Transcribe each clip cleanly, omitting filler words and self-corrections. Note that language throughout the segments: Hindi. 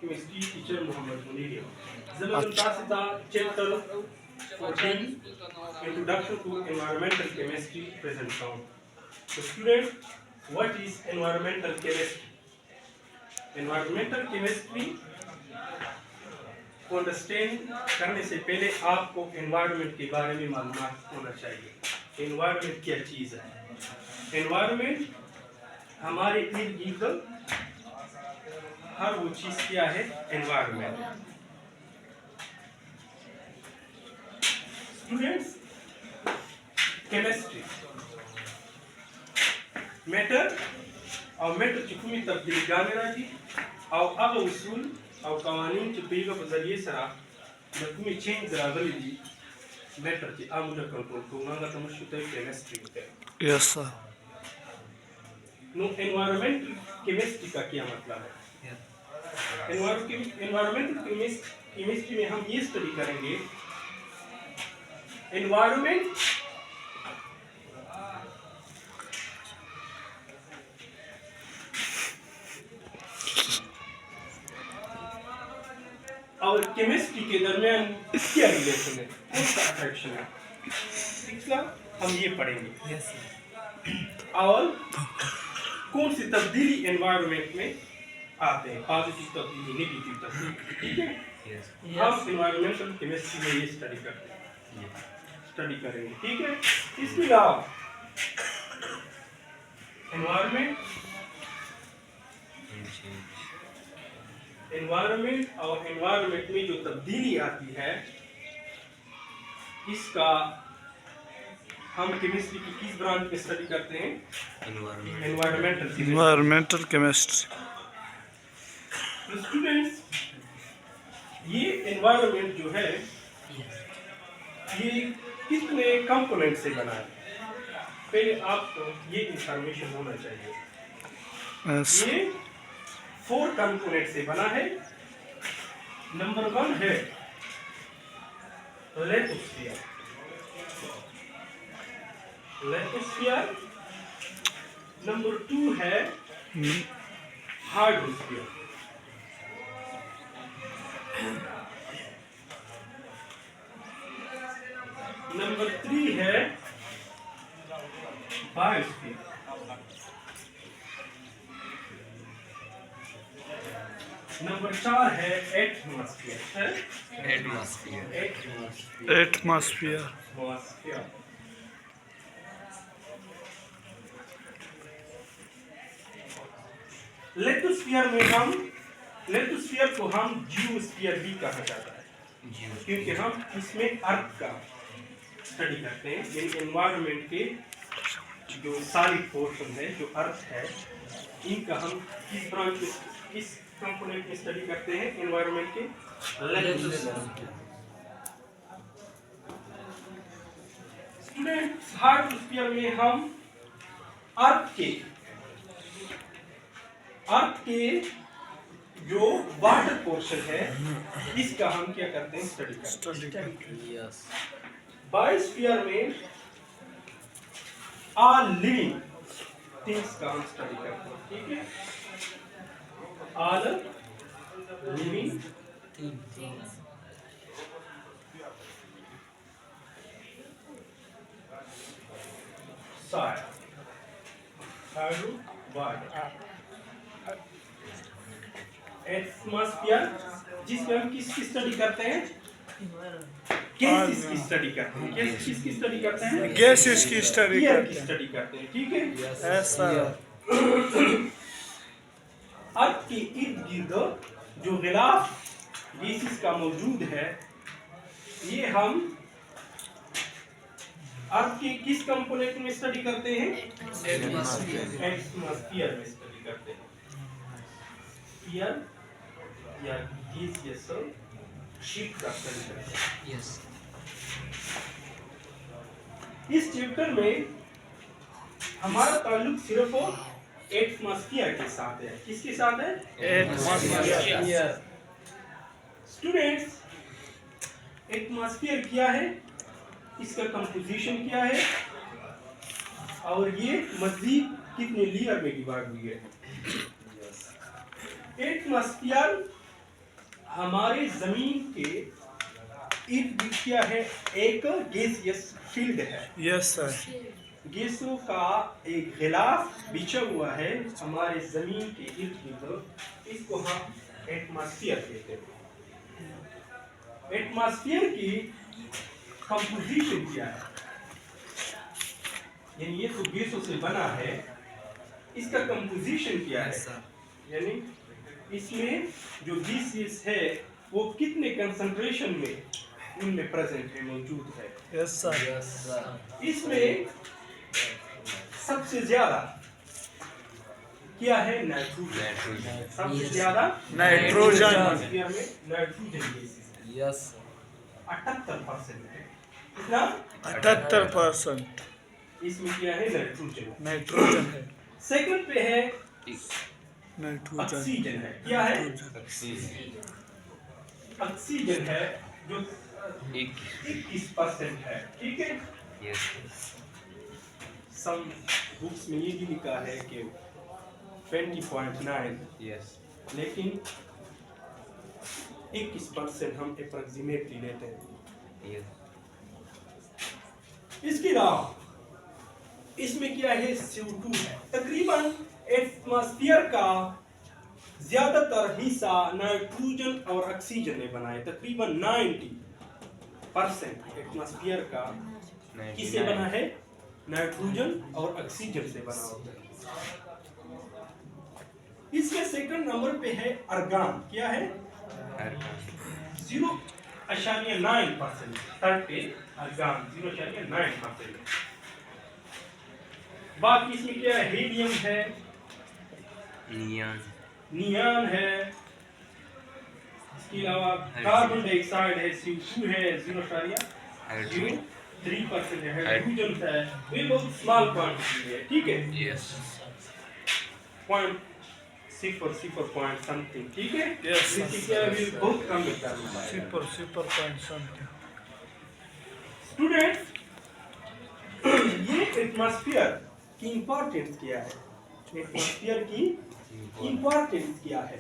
chemistry teacher Muhammad Munir. Zaman Tasita chapter 14 Introduction to Environmental Chemistry present sound. So student, what is environmental chemistry? Environmental chemistry को अंडरस्टैंड करने से पहले आपको एनवायरनमेंट के बारे में मालूमात होना चाहिए। एनवायरनमेंट क्या चीज़ है? एनवायरनमेंट हमारे इर्द गिर्द हर वो चीज़ क्या है? एनवायरनमेंट। स्टूडेंट्स, केमिस्ट्री मैटर और मैटर चुकमी तब्दीली गामेरा जी और अब उसूल और कवानीन जो पेगा बजरिए सरा लकुमी चेंज रागली दी मैटर की आमुला कंट्रोल को नागा तमशुते केमिस्ट्री होते हैं। Yes sir. No environment chemistry का क्या मतलब है? एनवायरनमेंटल केमिस्ट्री में हम ये स्टडी करेंगे एनवायरनमेंट और केमिस्ट्री के दरमियान क्या रिलेशन है, कौन सा अट्रैक्शन है, पिछला हम ये पढ़ेंगे। और कौन सी तब्दीली एनवायरनमेंट में आते हैं, पॉजिटिव तब्दीली, नेगेटिव तब्दीली, ठीक है। हम एनवायरनमेंटल केमिस्ट्री में ये स्टडी करते हैं, स्टडी करेंगे, ठीक है। इसके अलावा एनवायरनमेंट और एनवायरनमेंट में जो तब्दीली आती है इसका हम केमिस्ट्री की किस ब्रांच में स्टडी करते हैं? Environmental chemistry. तो स्टूडेंट्स, ये एनवायरनमेंट जो है ये कितने कंपोनेंट से बना है? पहले आपको ये इंफॉर्मेशन होना चाहिए। ये 4 कंपोनेंट से बना है। नंबर 1 है लेथोस्फीयर, नंबर 2 है हाइड्रोस्फीयर, नंबर 3 है बायोस्फीयर, नंबर 4 है एटमॉस्फेयर। लेथोस्फीयर को हम जियोस्फीयर भी कहा जाता है, क्योंकि हम इसमें अर्थ का स्टडी करते हैं, यानी एनवायरनमेंट के जो सॉलिड पोर्शन है, जो अर्थ है, इनका हम किस ब्रांच में, किस कंपोनेंट में स्टडी करते हैं? एनवायरनमेंट के स्टूडेंट्स, हाइड्रोस्फीयर में हम अर्थ के जो वाटर पोर्शन है इसका हम क्या करते हैं? स्टडी करते हैं। बायोस्फीयर में ऑल लिविंग थिंग्स का हम स्टडी करते हैं, ठीक है। All living things, soil, atmosphere, जिसमें हम किसकी स्टडी करते हैं? गैसेस की स्टडी करते हैं। किसकी स्टडी करते हैं? गैसेस की स्टडी करते हैं, ठीक है। अर्थ के इर्द गिर्द जो गिलाफ गैसेस का मौजूद है, ये हम अर्थ के किस कंपोनेंट में स्टडी करते हैं? एटमॉस्फेयर में स्टडी करते हैं। स्फीयर या गैसियस शीट का स्टडी करते हैं। इस चैप्टर में हमारा ताल्लुक सिर्फ एटमॉस्फेयर के साथ है। किसके साथ है? एटमॉस्फेयर। स्टूडेंट्स, एटमॉस्फेयर क्या है, इसका कंपोजिशन क्या है, और ये मज़ीद कितने लेयर में डिवाइड हुई है? एटमॉस्फेयर हमारे जमीन के इर्द गिर्द क्या है, एक गैसियस फील्ड है। Yes sir. गैसों का एक गिलाफ बिछा हुआ है हमारे जमीन के इर्द गिर्द, इसको हम एटमॉस्फेयर कहते हैं। एटमॉस्फेयर की कंपोजिशन क्या है, यानी ये तो गैसों से बना है, इसका कंपोजिशन क्या है, यानी इसमें जो गैसेस है वो कितने कंसंट्रेशन में इनमें प्रेजेंट है, मौजूद है। Yes sir. इसमें सबसे ज्यादा क्या है, नाइट्रोजन। सबसे ज्यादा नाइट्रोजन। एटमॉस्फेयर में नाइट्रोजन गैसेस है। यस 78% है। कितना? 78%। इसमें क्या है, नाइट्रोजन। नाइट्रोजन है। सेकंड पे है नाइट्रोजन। ऑक्सीजन है। क्या है? ऑक्सीजन है जो 21% है। ठीक है। सम बुक्स में ये भी लिखा है कि 20.9, लेकिन 21% हम अप्रोक्सीमेटली लेते हैं। इसके अलावा इसमें क्या है, CO2 है। तकरीबन एटमॉस्फेयर का ज्यादातर हिस्सा नाइट्रोजन और ऑक्सीजन ने बना है। तकरीबन 90% एटमॉस्फेयर का किससे बना है, नाइट्रोजन और ऑक्सीजन से बना होता है। इसके सेकंड नंबर पे है अर्गान। क्या है? 0.9%। थर्ड पे अर्गान 0.9%। बाकी इसमें क्या है, हीलियम है, नियान है, इसके अलावा कार्बन डाइऑक्साइड है, CO2 है 0.03% है, हाइड्रोजन है, ये बहुत स्मॉल क्वांटिटी है। ठीक है, 0.0 समथिंग। ठीक है, Yes, इसकी क्या है, बहुत कम मिकदार में है। Super point something. स्टूडेंट्स, ये एटमॉस्फेयर की इंपॉर्टेंस क्या है, एटमॉस्फेयर की इंपॉर्टेंस क्या है।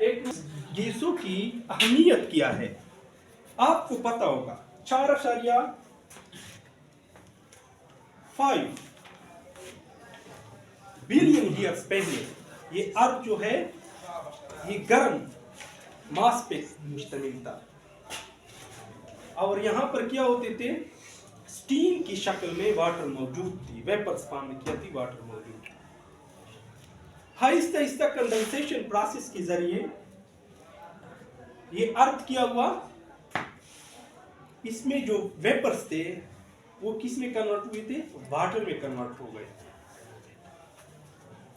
एक गैसों की अहमियत क्या है, आपको पता होगा। 4.5 बिलियन ईयर्स पहले ये अर्थ जो है ये गर्म मास पे मुश्तमिल था, और यहाँ पर क्या होते थे, स्टीम की शक्ल में वाटर मौजूद थी, वेपर्स फॉर्म में क्या थी, वाटर मौजूद थी। आहिस्ता आहिस्ता कंडेंसेशन प्रोसेस के जरिए ये अर्थ क्या हुआ, इसमें जो वेपर्स थे वो किस में कन्वर्ट हुए थे, वाटर में कन्वर्ट हो गए।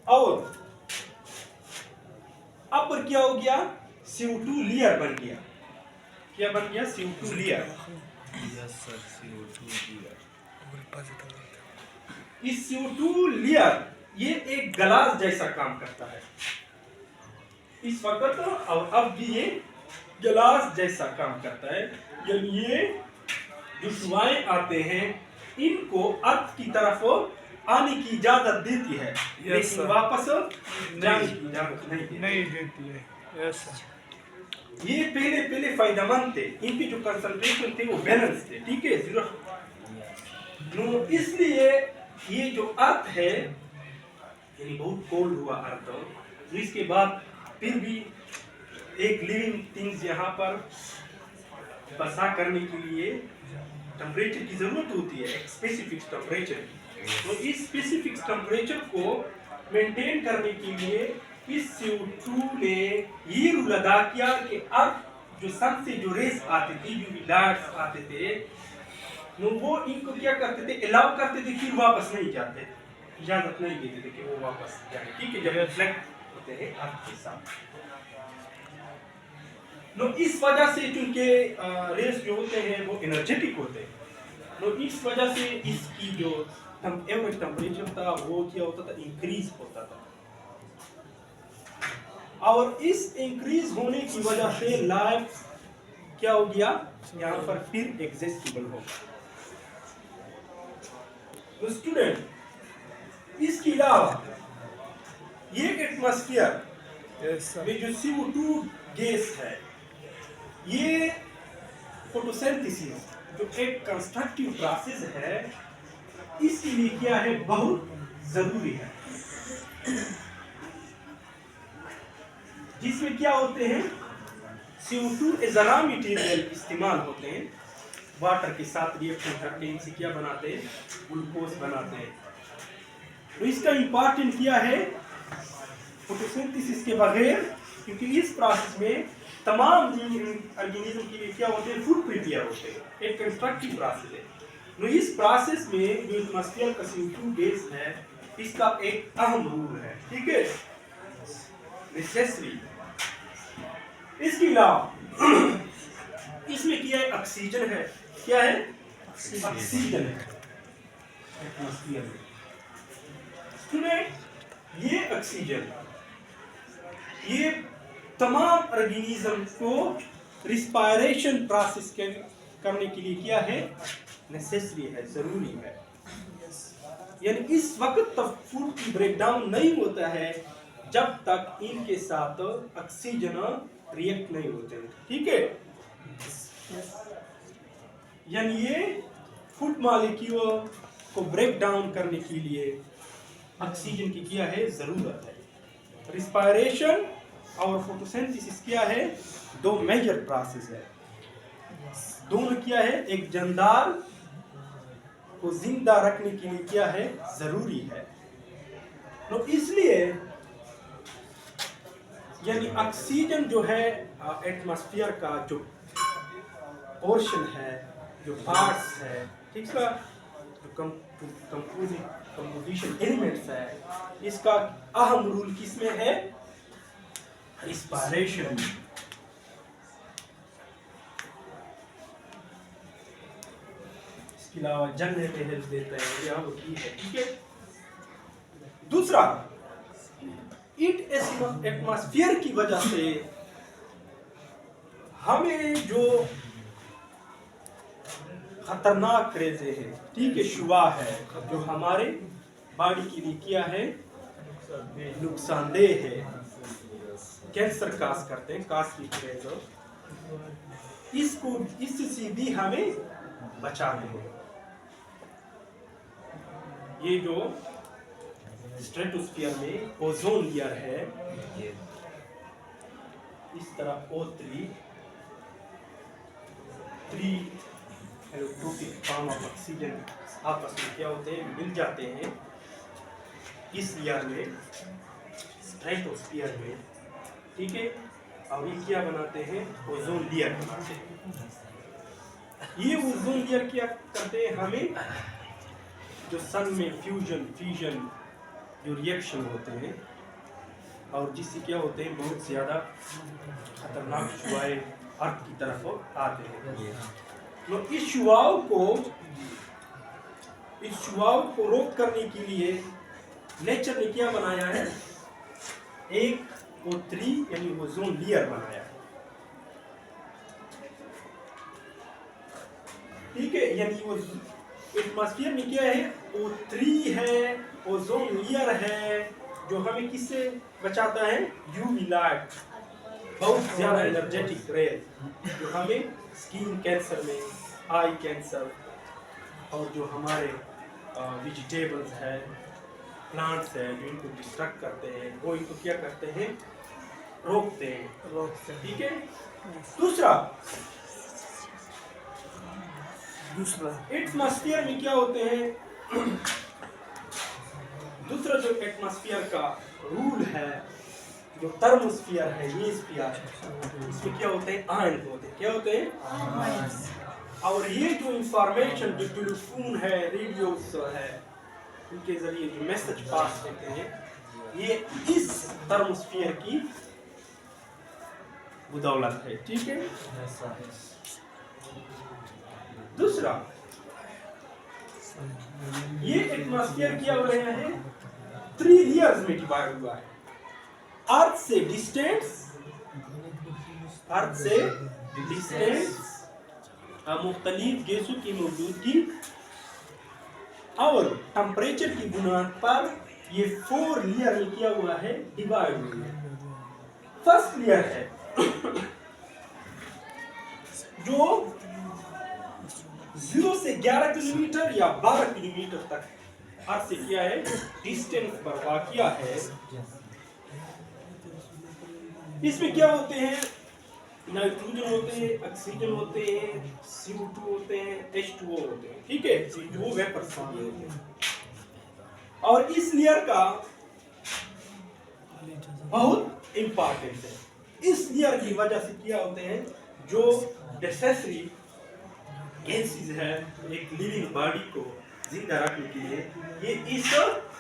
और अब पर क्या हो गया, CO2 लेयर बन गया। क्या बन गया, CO2 लेयर। इस CO2 लेयर ये एक ग्लास जैसा काम करता है इस वक्त, और अब भी ये गिलास जैसा काम करता है। यानी ये जो शुआएं आते हैं इनको अर्थ की तरफ आने की इजाजत देती है, लेकिन वापस जाने की इजाजत नहीं देती है। Yes sir. ये पहले फायदेमंद थे, इनकी जो कंसंट्रेशन थे वो बैलेंस थे। ठीक है, इसलिए ये जो अर्थ है यानी बहुत कोल्ड हुआ अर्थ, तो इसके बाद फिर भी एक लिविंग थिंग्स यहाँ पर बसा करने के लिए टेम्परेचर की जरूरत होती है, एक स्पेसिफिक टेम्परेचर। तो इस स्पेसिफिक टेम्परेचर को मेंटेन करने के लिए इस CO2 ने ये रूल अदा किया कि अब जो सन से जो रेस आते थे, यूवी लाइट्स आते थे, वो इनको क्या करते थे, अलाउ करते थे, फिर वापस नहीं जाते, इजाजत नहीं देते थे कि वो वापस जाए। ठीक है, जब रिफ्लेक्ट होते हैं अर्थ के साथ। तो इस वजह से क्योंकि रेस जो होते हैं वो एनर्जेटिक होते हैं, तो इस वजह से इसकी जो एवरेज टेम्परेचर था वो क्या होता था, इंक्रीज होता था। और इस इंक्रीज होने की वजह से लाइफ क्या हो गया, यहाँ पर फिर एग्जिस्टेबल होगा। तो तो स्टूडेंट इसके अलावा ये एटमॉस्फेयर Yes, sir. में जो CO2 गैस है, ये फोटोसिंथेसिस जो एक कंस्ट्रक्टिव प्रोसेस है, इसके लिए क्या है, बहुत जरूरी है। जिसमें क्या होते हैं, CO2 एज रॉ मटेरियल इस्तेमाल होते हैं, वाटर के साथ रिएक्शन करके इनसे क्या बनाते हैं, ग्लूकोज बनाते हैं। तो इसका इंपॉर्टेंट क्या है फोटोसिंथेसिस के बगैर, क्योंकि इस प्रोसेस में तमाम ऑर्गेनिज्म के लिए क्या होते हैं, फूड प्रिपेयर होते हैं, एक कंस्ट्रक्टिव प्रोसेस है। तो इस प्रोसेस में जो एटमॉस्फेयर का CO2 गैस है, इसका एक अहम रोल है, ठीक है, नेसेसरी। इसके अलावा इसमें क्या है, ऑक्सीजन है, क्या है, ऑक्सीजन है एटमॉस्फेयर में। स्टूडेंट ये ऑक्सीजन, ये तमाम ऑर्गेनिज्म को रिस्पायरेशन प्रोसेस करने के लिए क्या है, नेसेसरी है, जरूरी है। यानी इस वक्त तक फूड की ब्रेकडाउन नहीं होता है जब तक इनके साथ ऑक्सीजन रिएक्ट नहीं होते, ठीक है। यानी ये फूड मॉलिक्यूल को ब्रेक डाउन करने के लिए ऑक्सीजन की क्या है, जरूरत है। रिस्पायरेशन और फोटोसिंथेसिस क्या है, दो मेजर प्रोसेस है। दोनों क्या है, एक जानदार को जिंदा रखने के लिए क्या है, जरूरी है। तो इसलिए यानी ऑक्सीजन जो है एटमॉस्फेयर का जो पोर्शन है, जो पार्ट्स है, ठीक है, जो कंपोजिशन एलिमेंट्स है, इसका अहम रोल किसमें है, रिस्पायरेशन। इसके अलावा जलने में हेल्प देता है, यह होती है, ठीक है। दूसरा, इट एटमॉस्फेयर की वजह से हमें जो खतरनाक रेजे है, ठीक है, शुआ है, जो हमारे बॉडी के लिए क्या है, नुकसानदेह है, कैंसर काज करते हैं, कास्टिक रेजर, इससे भी हमें बचाने हैं। ये जो स्ट्रेटोस्फीयर में ओजोन लेयर है, इस तरह O3 allotropic form of oxygen आपस में क्या होते हैं, मिल जाते हैं इस लेयर में, स्ट्रेटोस्फीयर में, ठीक है, और ये क्या बनाते हैं, ओजोन लेयर बनाते हैं। ये ओजोन लेयर क्या करते हैं, हमें जो सन में फ्यूजन जो रिएक्शन होते हैं, और जिससे क्या होते हैं, बहुत ज़्यादा खतरनाक शुआएं अर्थ की तरफ आते हैं। तो इस शुआओं को रोक करने के लिए नेचर ने क्या बनाया है, एक O3 यानी ओजोन लेयर बनाया है, ठीक है। यानी वो एटमॉस्फेयर में क्या है, O3 है, ओजोन लेयर है, जो हमें किससे बचाता है, यूवी लाइट, बहुत ज्यादा एनर्जेटिक रेज, जो हमें स्किन कैंसर में, आई कैंसर, और जो हमारे वेजिटेबल्स है, प्लांट्स है, जो इनको डिस्ट्रक्ट करते हैं, वो इनको क्या करते हैं, रोकते हैं, ठीक है। दूसरा एटमॉस्फेयर में क्या होते हैं, दूसरा जो एटमॉस्फेयर का रूल है, जो थर्मोस्फीयर है, ये स्फीयर, इसमें क्या होते हैं, आयन होते हैं, क्या होते हैं, और ये जो इंफॉर्मेशन जो टेलीफोन है, रेडियोस है, उनके जरिए जो मैसेज पास होते हैं, ये इस थर्मोस्फीयर की बदौलत है, ठीक है। दूसरा, ये एटमॉस्फेयर क्या हो रहा है, 3 लेयर्स में डिवाइड हुआ है। अर्थ से डिस्टेंस मुख्तलिफ गैसों की मौजूदगी और टेम्परेचर की बुनियाद पर ये 4 लेयर में किया हुआ है, डिवाइड हुआ है। फर्स्ट लेयर है जो 0 से 11 किलोमीटर या 12 किलोमीटर तक अर्थ से किया है डिस्टेंस पर वाक़िया है। इसमें क्या होते हैं, नाइट्रोजन होते हैं, ऑक्सीजन होते हैं, CO2 होते हैं, H2O होते हैं, ठीक है, वो वेपर होते हैं। और इस लेयर का बहुत इंपॉर्टेंस है। इस लेयर की वजह से क्या होते हैं, जो नेसेसरी गैसेस है एक लिविंग बॉडी को जिंदा रखने के लिए, ये इस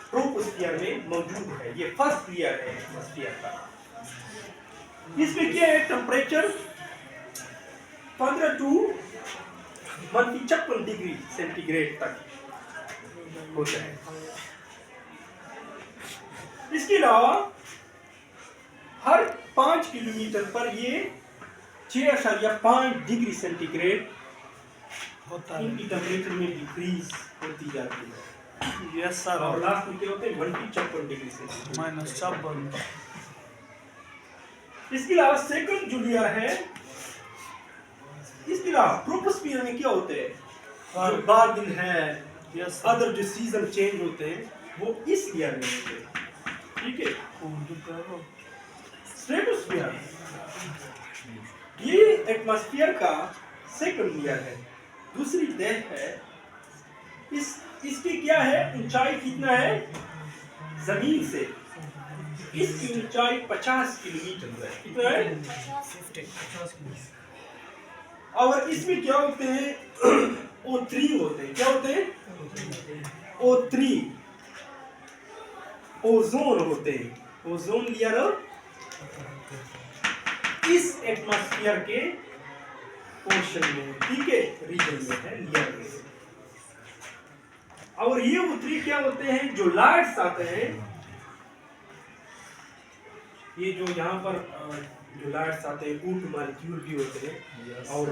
ट्रोपोस्फियर में मौजूद है। ये फर्स्ट लेयर है एटमॉस्फेयर का। इसमें क्या है, टेम्परेचर 15 टू 56 डिग्री सेंटीग्रेड तक होता है। इसके अलावा हर 5 किलोमीटर पर ये 6.5 डिग्री सेंटीग्रेड होता है। इनकी टेम्परेचर में डिक्रीज होती जाती है। Yes sir. और लास्ट में क्या होते हैं, 56 डिग्री सेंटीग्रेड -56। इसके अलावा सेकंड जो लेयर है, इसके अलावा ट्रोपोस्फियर में क्या होते हैं, जो बादल है, यस अदर जो सीजन चेंज होते हैं, वो इस लेयर में होते हैं, ठीक है। स्ट्रेटोस्फियर ये एटमॉस्फेयर का सेकंड लेयर है, दूसरी तह है। इसकी क्या है, ऊंचाई कितना है जमीन से, इसकी ऊंचाई 50 किलोमीटर है। कितना है, 50 किलोमीटर। और इसमें क्या होते हैं, O3 होते हैं। क्या होते हैं, O3 ओजोन होते हैं। ओजोन लेयर इस एटमॉस्फेयर के पोर्शन में, ठीक है, रीजन में है, लेयर में। और ये O3 क्या होते हैं, जो लाइट्स आते हैं, ये जो यहाँ पर जो लाइट्स आते हैं, O2 मॉलिक्यूल भी होते हैं। और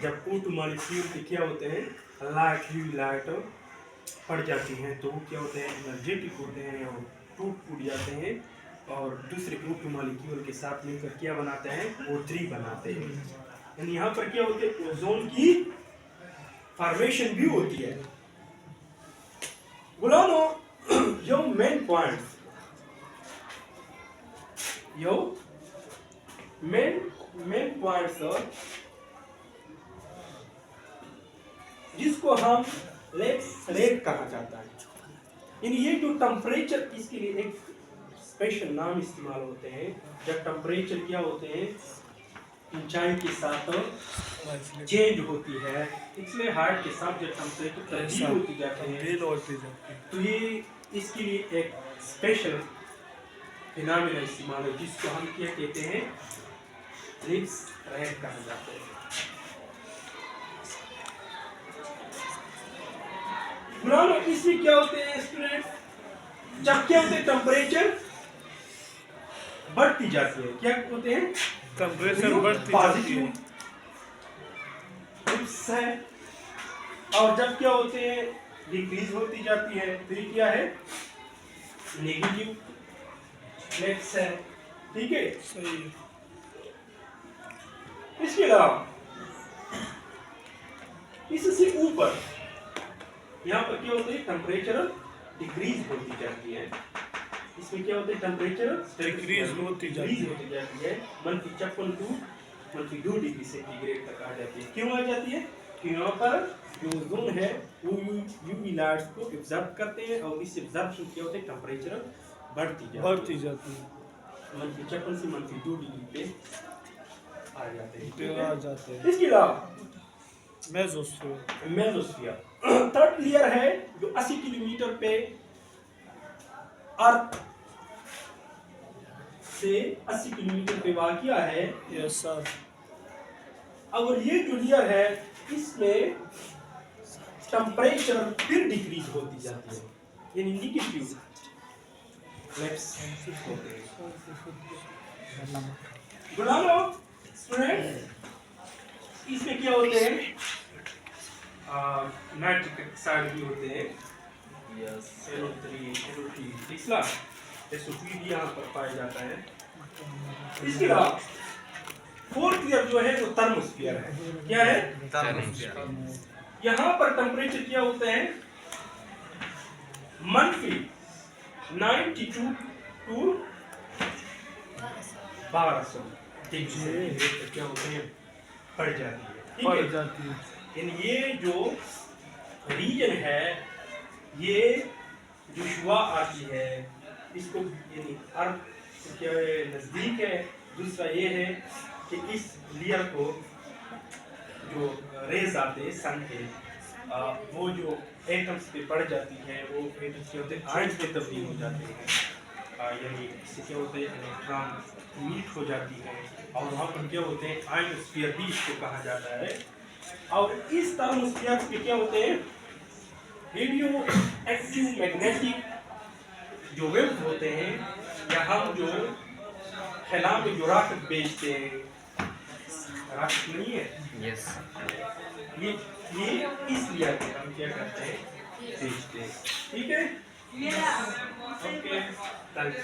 जब O2 मॉलिक्यूल के क्या होते हैं, लाइट पड़ जाती हैं, तो वो क्या होते हैं, एनर्जेटिक होते हैं और टूट जाते हैं, और दूसरे O2 मॉलिक्यूल के साथ मिलकर क्या बनाते हैं, O3 बनाते हैं। यानी यहाँ पर क्या होते हैं, ओजोन की फॉर्मेशन भी होती है। गुलामों, जो मेन पॉइंट्स, यो मेन पॉइंट्स जिसको हम रेट कहा जाता है, यानी ये जो टेम्परेचर, इसके लिए एक स्पेशल नाम इस्तेमाल होते हैं। जब टेम्परेचर क्या होते हैं, ऊंचाई के साथ चेंज होती है, इसलिए हाइट के साथ जब टेम्परेचर तब्दील होती जाती है, तो ये इसके लिए एक स्पेशल फिनोमेना इस्तेमाल है, जिसको हम क्या कहते हैं, रिप्स रेट कहा जाता है। गुलामों, इसमें क्या होते हैं स्टूडेंट, जब क्या होते हैं, टेम्परेचर बढ़ती जाती है, क्या होते हैं, टेम्परेचर बढ़ती जाती है, रिप्स है। और जब क्या होते हैं, डिक्रीज होती जाती है, तो ये क्या है, नेगेटिव लेट्स है, ठीक है, सही है। इसके अलावा इससे ऊपर यहाँ पर क्या होता है, टेम्परेचर डिक्रीज होती जाती है। इसमें क्या होता है, टेम्परेचर डिक्रीज होती जाती है, -56 टू -2 डिग्री सेंटीग्रेड तक आ जाती है। क्यों आ जाती है, कि यहाँ पर जो ओजोन है वो यूवी लाइट्स को एब्जॉर्ब करते हैं, और इस एब्जॉर्प्शन क्या होता है, टेम्परेचर बढ़ती जाती है, -56 से -2 डिग्री पे आ जाते हैं। इसके अलावा मेसोस्फीयर थर्ड लेयर है, जो 80 किलोमीटर पे अर्थ से 80 किलोमीटर पे वाक़िया है। Yes sir. और ये जो लेयर है, इसमें टेम्परेचर फिर डिक्रीज होती जाती है, यानी नेगेटिव लेट्स गुलामों स्टूडेंट, इसमें क्या होते हैं, नाइट्रिक ऑक्साइड भी होते हैं, NO3 NO3 ठीक ना, SO2 भी यहाँ पर पाया जाता है। इसके अलावा फोर्थ ईयर जो है वो थर्मोस्फीयर है। क्या है? यहाँ पर टेम्परेचर क्या होता है? -92 to 1200 डिग्री क्या होते हैं, बढ़ जाती है। ठीक बढ़ है, जाती है। यानी ये जो रीजन है, ये जो शुआ आती है, इसको यानी अर्थ क्या है, नजदीक है। दूसरा ये है कि इस लेयर को जो रेज आते हैं सन के, वो जो एटम्स पे पड़ जाती है, वो एटम्स क्या होते हैं, आयंस में तब्दील हो जाते हैं। यानी इससे क्या होता है, इलेक्ट्रॉन मीट हो जाती है, और वहाँ पर क्या होते हैं, आयनोस्फीयर भी इसको कहा जाता है। और इस थर्मोस्फीयर पे क्या होते हैं, रेडियो एक्टिव मैग्नेटिक जो वेव्स होते हैं, या हम जो खला में जो रॉकेट भेजते हैं, रॉकेट नहीं है, यस, ये इस लेयर पे हम क्या करते हैं, भेजते हैं। ठीक है, ओके, थैंक्स।